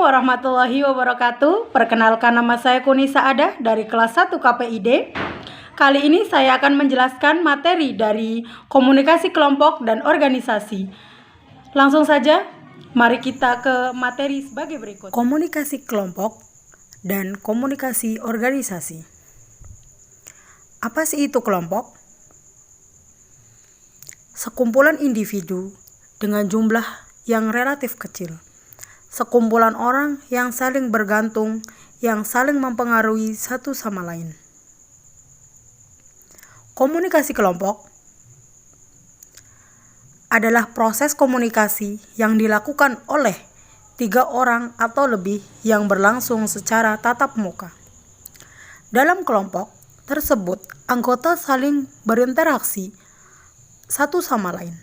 warahmatullahi wabarakatuh. Perkenalkan, nama saya Kuni Saadah dari kelas 1 KPID. Kali ini saya akan menjelaskan materi dari komunikasi kelompok dan organisasi. Langsung saja, mari kita ke materi sebagai berikut. Komunikasi kelompok dan komunikasi organisasi. Apa sih itu kelompok? Sekumpulan individu dengan jumlah yang relatif kecil. Sekumpulan orang yang saling bergantung, yang saling mempengaruhi satu sama lain. Komunikasi kelompok adalah proses komunikasi yang dilakukan oleh 3 orang atau lebih yang berlangsung secara tatap muka. Dalam kelompok tersebut, anggota saling berinteraksi satu sama lain.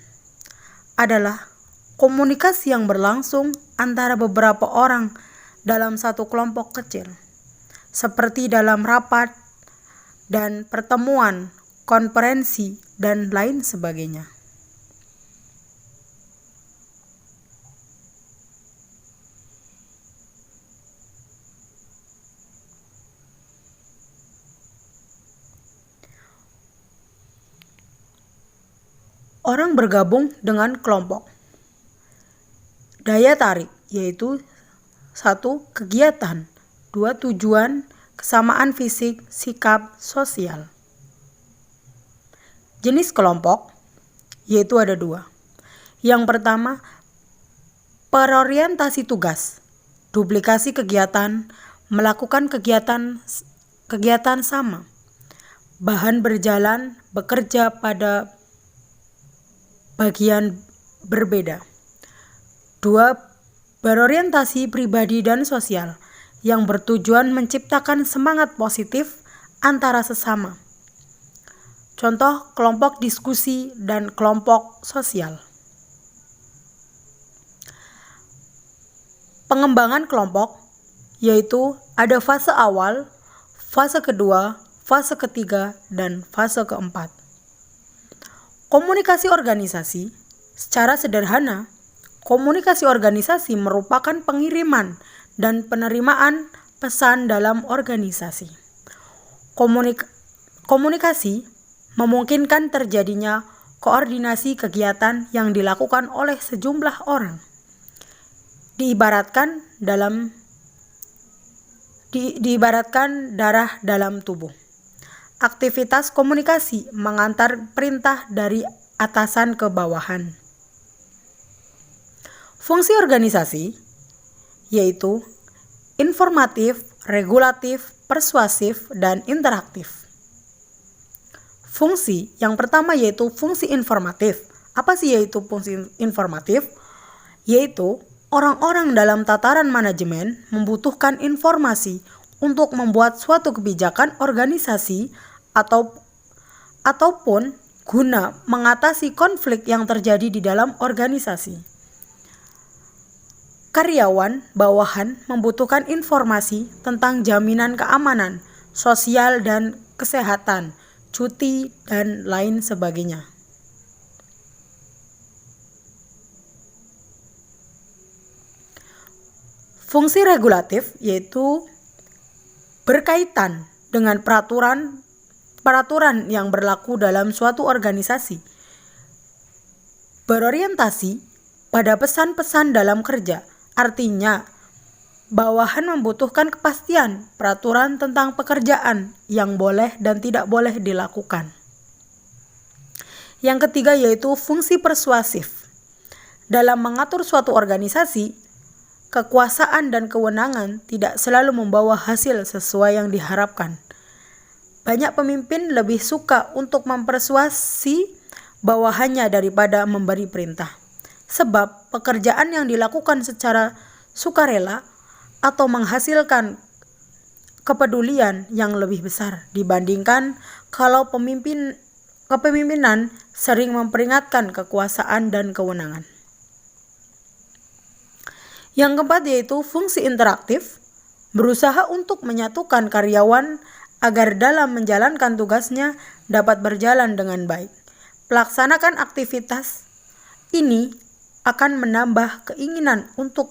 Adalah komunikasi yang berlangsung antara beberapa orang dalam satu kelompok kecil, seperti dalam rapat dan pertemuan, konferensi, dan lain sebagainya. Orang bergabung dengan kelompok. Daya tarik yaitu 1. Kegiatan, 2. Tujuan, kesamaan fisik, sikap, sosial. Jenis kelompok yaitu ada 2. Yang pertama, perorientasi tugas, duplikasi kegiatan, melakukan kegiatan sama, bahan berjalan, bekerja pada bagian berbeda. 2. Berorientasi pribadi dan sosial yang bertujuan menciptakan semangat positif antara sesama. Contoh kelompok diskusi dan kelompok sosial. Pengembangan kelompok yaitu ada fase awal, fase kedua, fase ketiga, dan fase keempat. Komunikasi organisasi. Secara sederhana, komunikasi organisasi merupakan pengiriman dan penerimaan pesan dalam organisasi. Komunikasi memungkinkan terjadinya koordinasi kegiatan yang dilakukan oleh sejumlah orang. Diibaratkan darah dalam tubuh. Aktivitas komunikasi mengantar perintah dari atasan ke bawahan. Fungsi organisasi yaitu informatif, regulatif, persuasif, dan interaktif. Fungsi yang pertama yaitu fungsi informatif. Apa sih yaitu fungsi informatif? Yaitu orang-orang dalam tataran manajemen membutuhkan informasi untuk membuat suatu kebijakan organisasi ataupun guna mengatasi konflik yang terjadi di dalam organisasi. Karyawan bawahan membutuhkan informasi tentang jaminan keamanan, sosial dan kesehatan, cuti, dan lain sebagainya. Fungsi regulatif yaitu berkaitan dengan peraturan yang berlaku dalam suatu organisasi. Berorientasi pada pesan-pesan dalam kerja, artinya bawahan membutuhkan kepastian peraturan tentang pekerjaan yang boleh dan tidak boleh dilakukan. Yang ketiga yaitu fungsi persuasif. Dalam mengatur suatu organisasi, kekuasaan dan kewenangan tidak selalu membawa hasil sesuai yang diharapkan. Banyak pemimpin lebih suka untuk mempersuasi bawahannya daripada memberi perintah. Sebab pekerjaan yang dilakukan secara sukarela atau menghasilkan kepedulian yang lebih besar dibandingkan kalau kepemimpinan sering memperingatkan kekuasaan dan kewenangan. Yang keempat yaitu fungsi interaktif, berusaha untuk menyatukan karyawan agar dalam menjalankan tugasnya dapat berjalan dengan baik. Pelaksanakan aktivitas ini akan menambah keinginan untuk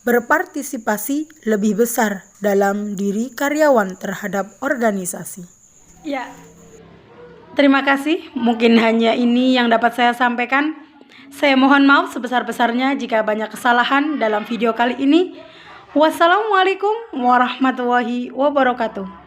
berpartisipasi lebih besar dalam diri karyawan terhadap organisasi. Ya, terima kasih. Mungkin hanya ini yang dapat saya sampaikan. Saya mohon maaf sebesar-besarnya jika banyak kesalahan dalam video kali ini. Wassalamualaikum warahmatullahi wabarakatuh.